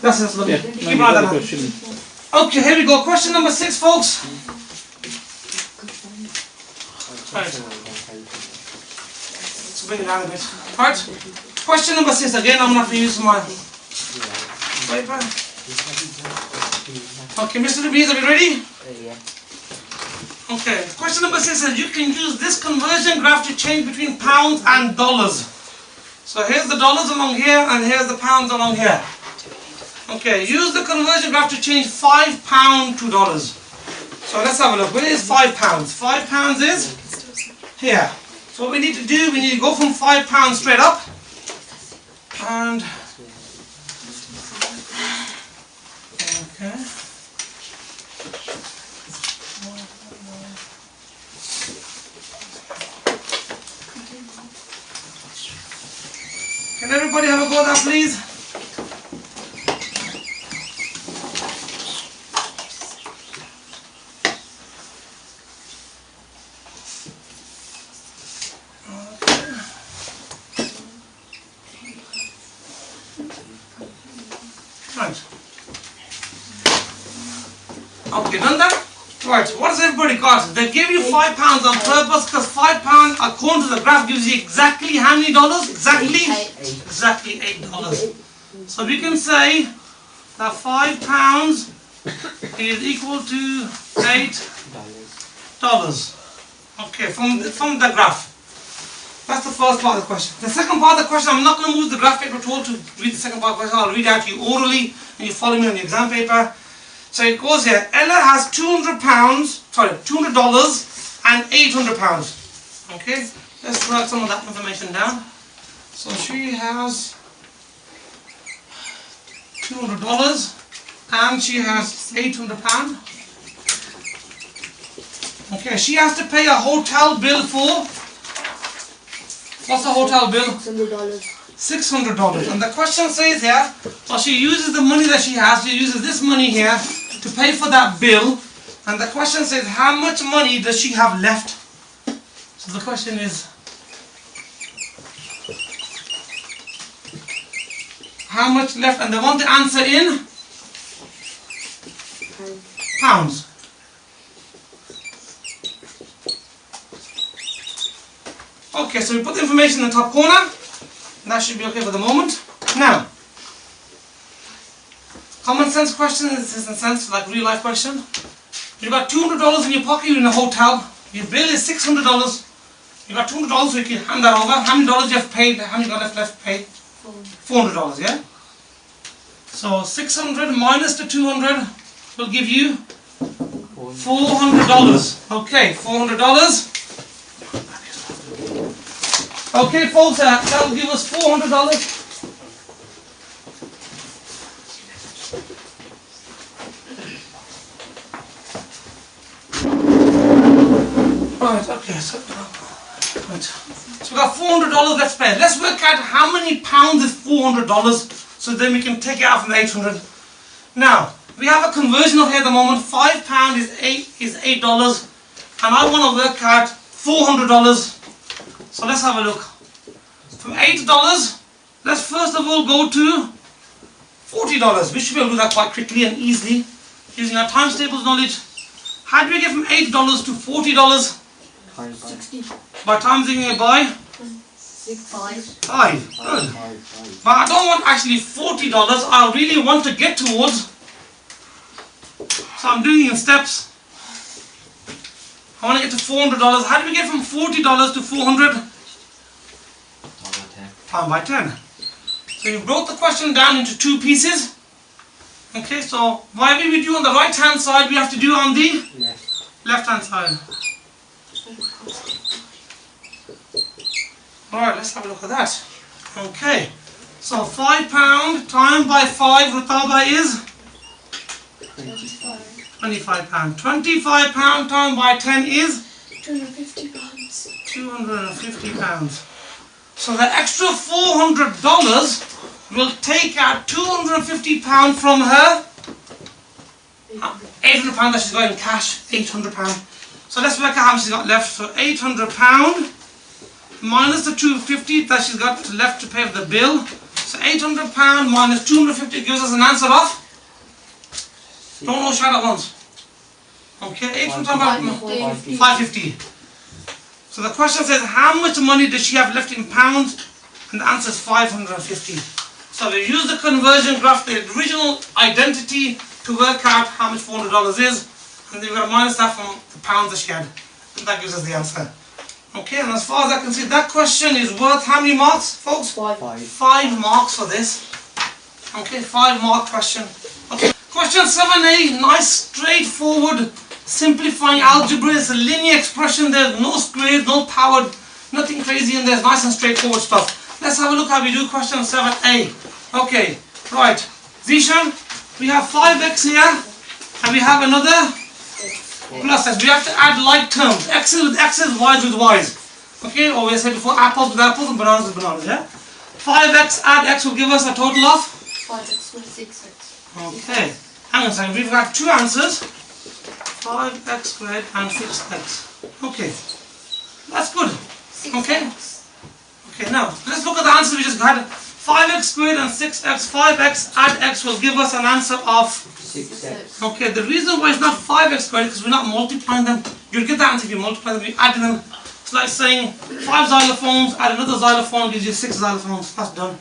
That's it, lovely. Keep an eye on that. Okay, here we go. Question number 6, folks. Right. Let's bring it down a bit. Right. Question number 6. Again, I'm not going to use my paper. Okay, Mr. Louise, are we ready? Yeah. Okay. Question number 6 says you can use this conversion graph to change between pounds and dollars. So here's the dollars along here and here's the pounds along here. Okay, use the conversion graph to change £5 to dollars. So let's have a look. Where is £5? £5 is here. So what we need to do, we need to go from £5 straight up. And okay. Can everybody have a go at that, please? Right. Okay, done that? Right, what has everybody got? They give you £5 on purpose because £5 according to the graph gives you exactly how many dollars? Exactly $8. So we can say that £5 is equal to $8. Okay, from the graph. That's the first part of the question. The second part of the question, I'm not going to move the graph paper at all to read the second part of the question. I'll read it out to you orally and you follow me on the exam paper. So it goes here. Ella has $200 and £800. Okay, let's write some of that information down. So she has $200 and she has £800. Okay, she has to pay a hotel bill for, what's the hotel bill? $600. And the question says here, so she uses the money that she has, she uses this money here to pay for that bill. And the question says, how much money does she have left? So the question is, how much left? And they want the answer in pounds. Okay, so we put the information in the top corner. That should be okay for the moment. Now, common sense question is in a sense like real life question. You've got $200 in your pocket, you're in a hotel. Your bill is $600. You've got $200, so you can hand that over. How many dollars you have paid? How many you got left to pay? $400, yeah? So 600 minus the 200 will give you $400. Okay, $400. Okay, folks, that will give us $400. Right, okay, so we got $400 left to pay. Let's work out how many pounds is $400 so then we can take it out from the 800. Now, we have a conversion of here at the moment. £5 is $8 and I want to work out $400. So let's have a look. From $8, let's first of all go to $40. We should be able to do that quite quickly and easily using our times tables knowledge. How do we get from $8 to $40? 60. By timesing it by? 5. Good. But I don't want actually $40. I really want to get towards. So I'm doing it in steps. I want to get to $400. How do we get from $40 to $400? Time by 10. So you broke the question down into two pieces. Okay, so whatever we do on the right hand side, we have to do on the left hand side. Alright, let's have a look at that. Okay, so £5 times by 5 rutaba is? 25 £25 times by 10 is? £250. £250. So the extra $400 will take out £250 from her. £800 that she's got in cash, £800. So let's work out how much she's got left. So £800 minus the $250 that she's got left to pay for the bill. So £800 minus 250 gives us an answer of? Don't know shout at once. Okay, 550. So the question says, how much money does she have left in pounds? And the answer is 550. So we use the conversion graph, the original identity, to work out how much $400 is. And then we're going to minus that from the pounds that she had. And that gives us the answer. Okay, and as far as I can see, that question is worth how many marks, folks? 5. 5 marks for this. Okay, 5 mark question. Okay. Question 7a, nice straightforward simplifying algebra. It's a linear expression. There's no squares, no power, nothing crazy in there. It's nice and straightforward stuff. Let's have a look how we do question 7a. Okay, right. Zishan, we have 5x here and we have another plus x. We have to add like terms. X is with x's, y's with y's. Okay, or we said before, apples with apples and bananas with bananas. Yeah? 5x add x will give us a total of? 5x with 6x. Okay, hang on a second. We've got two answers. 5x squared and 6x. Okay, that's good. 6x. Okay. Okay, now let's look at the answer we just got. 5x squared and 6x. 5x add x will give us an answer of 6x. okay. The reason why it's not 5x squared is because we're not multiplying them. You'll get the answer if you multiply them, you add them. It's like saying 5 xylophones, add another xylophone, gives you 6 xylophones. That's done.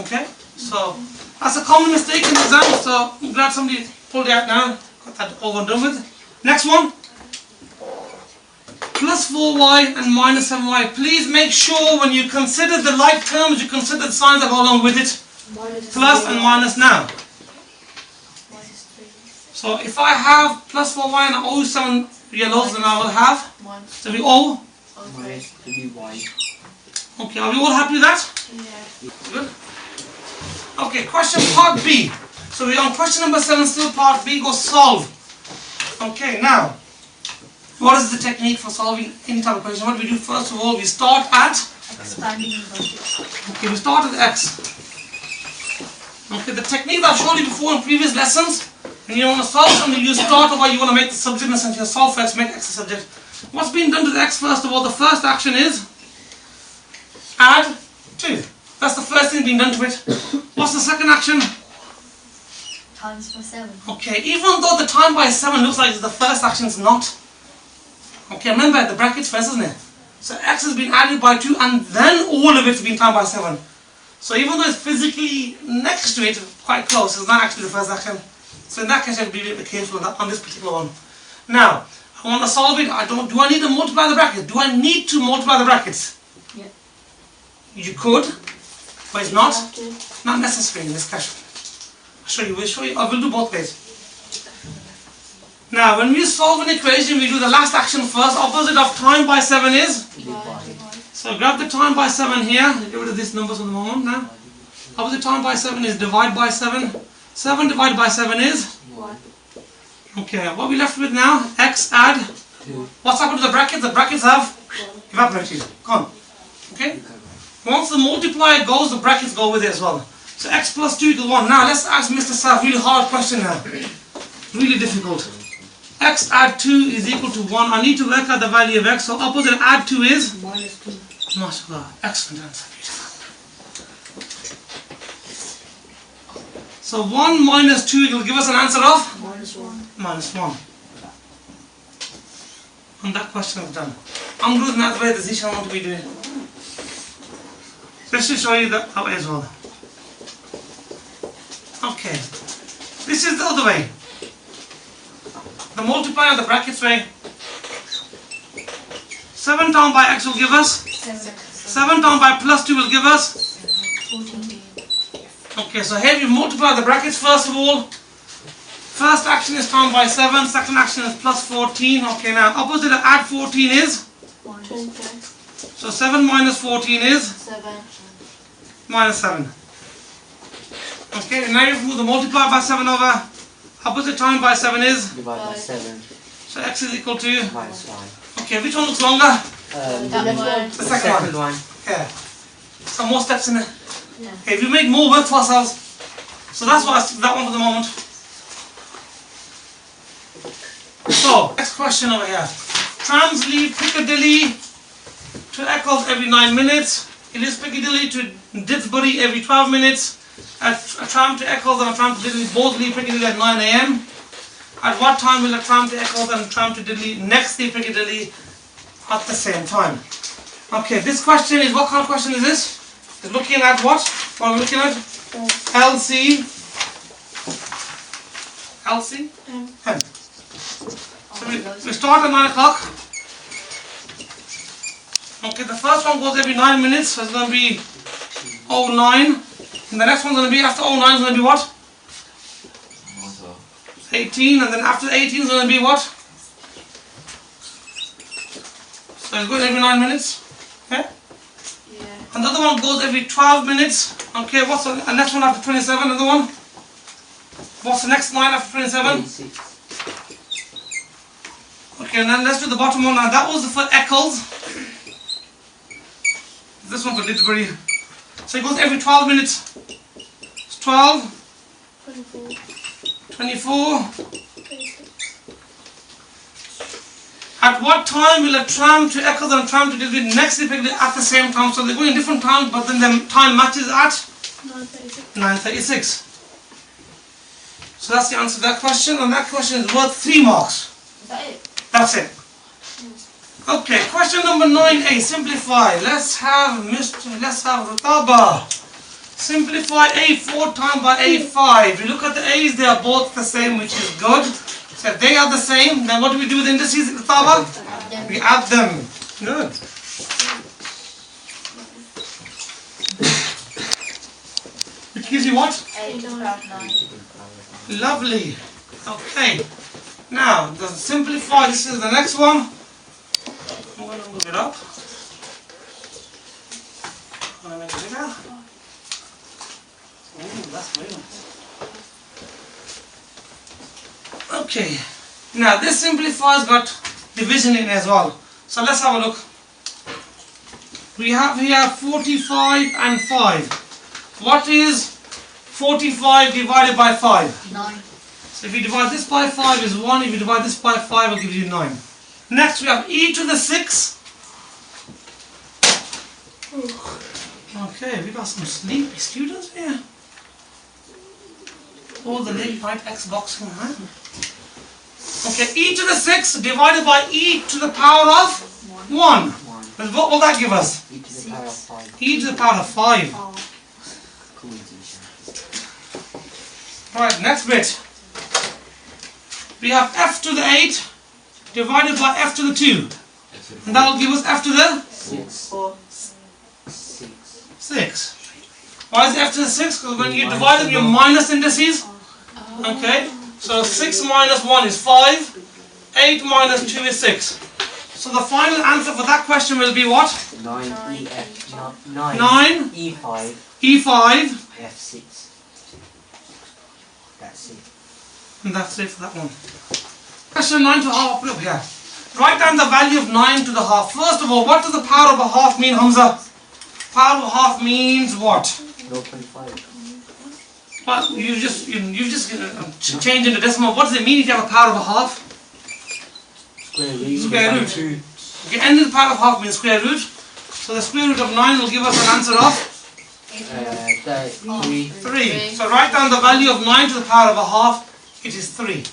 Okay? So, that's a common mistake in the exam, so I'm glad somebody pulled it out now. Got that over and done with. Next one. Plus 4y and minus 7y. Please make sure when you consider the like terms, you consider the signs that go along with it. Plus and minus now. So if I have plus 4y and I owe 7 yellows, then I will have, so we owe, Minus 3y. okay, are we all happy with that? Yeah. Good. Okay, question part B. So we're on question number 7, still part B, go solve. Okay, now, what is the technique for solving any type of question? What do we do? First of all, we start at, Expanding the bracket. okay, we start at x. Okay, the technique that I've showed you before in previous lessons, when you want to solve something, you start over, you want to make the subject, and since you solve for x, make x the subject. What's being done to the x first of all? The first action is add 2. That's the first thing being done to it. What's the second action? Times by 7. Okay, even though the time by 7 looks like the first action, it's not. Okay, remember the brackets first, isn't it? So x has been added by 2 and then all of it's been times by 7. So even though it's physically next to it, quite close, it's not actually the first action. So in that case, I have to be a bit careful on this particular one. Now, I want to solve it. Do I need to multiply the brackets? Do I need to multiply the brackets? Yeah. You could, but it's not. Have to. Not necessary in this question. We'll show you. I will do both ways. Now, when we solve an equation, we do the last action first. Opposite of time by 7 is? Divide. So grab the time by 7 here. Get rid of these numbers for the moment now. Opposite time by 7 is divide by 7. 7 divided by 7 is? 1. Okay, what are we left with now? X add 2. What's happened to the brackets? The brackets have evaporated. Gone. Okay? Once the multiplier goes, the brackets go with it as well. So x plus 2 equals 1. Now let's ask Mr. Saf, really hard question now. Really difficult. X add 2 is equal to 1. I need to work out the value of x. So opposite of add 2 is? Minus 2. MashaAllah. Excellent answer. Beautiful. So 1 minus 2 will give us an answer of? Minus 1. Minus 1. And that question is done. I'm doing that way the Zishan want to be doing. Let's just show you that how as well. Okay. This is the other way. The multiply of the brackets way. 7 down by x will give us? 7x. 7 down by plus 2 will give us? 14. Okay, so here we multiply the brackets first of all. First action is times by 7, second action is plus 14. Okay, now opposite of add 14 is? Minus 10. So 7 minus 14 is? 7. Minus 7. Okay, now you move the multiply by 7 over. Opposite time by 7 is? Divide by 7. So x is equal to? Minus 5. Okay, which one looks longer? That one. The second one. one. Yeah. Some more steps in it. Yeah. Okay, we made more work for ourselves. So that's why I skipped that one for the moment. So, next question over here. Trams leave Piccadilly to Eccles every 9 minutes. Elizabeth Piccadilly to Didsbury every 12 minutes. A tram to Eccles and a tram to Diddley both leave Piccadilly at 9 a.m. At what time will a tram to Eccles and a tram to Diddley next leave Piccadilly at the same time? Okay, this question is, what kind of question is this? It's looking at what? What are we looking at? LC. LC? M. So we start at 9 o'clock. Okay, the first one goes every 9 minutes, so it's going to be 09. And the next one's going to be, after 09 is going to be what? 18, and then after 18 is going to be what? So it's going every 9 minutes. Okay? Yeah. And the other one goes every 12 minutes. Okay, what's the next one after 27? Another one? What's the next line after 27? 26. Okay, and then let's do the bottom one. Now that was for Eccles. This one for Didsbury. So it goes every 12 minutes. It's 12. 24. At what time will a tram to Eccles and a tram to Didsbury next leave Piccadilly at the same time? So they're going in different times, but then the time matches at 9:36. So that's the answer to that question, and that question is worth 3 marks. Is that it? That's it. Okay, question number 9a, simplify. Let's have Rutaba. Simplify A4 times by A5. You look at the A's, they are both the same, which is good. So if they are the same, then what do we do with the indices, Rutaba? We add them. Good. Which gives you what? 8 to 9. Lovely. Okay. Now, the simplify, this is the next one. I'm going to move it up. I'm going to make it bigger. Oh, that's very nice. Okay. Now, this simplifier's got division in it as well. So let's have a look. We have here 45 and 5. What is 45 divided by 5? 9. So if you divide this by 5 is 1, if you divide this by 5 it gives you 9. Next we have e to the 6. Okay, we got some sleepy students here. All the late night Xboxing, huh? Okay, e to the 6 divided by e to the power of 1. What will that give us? E to the power of 5. E to the power of 5. Right, next bit. We have f to the 8 divided by f to the 2. And that will give us f to the 6. 6. Why is it f to the 6? Because when you divide them, you minus indices. Okay, so 6 minus 1 is 5. 8 minus 2 is 6. So the final answer for that question will be what? 9 EF. 9 9 E5 E5. F6. That's it. And that's it for that one. Question 9 to the half, I'll put it up here. Write down the value of 9 to the half. First of all, what does the power of a half mean, Hamza? Power of a half means what? 0.5. Well, you just change into decimal. What does it mean if you have a power of a half? Square root. Square root. 2. Okay, any of the power of half means square root. So the square root of 9 will give us an answer of 3. 3. So write down the value of 9 to the power of a half. It is 3.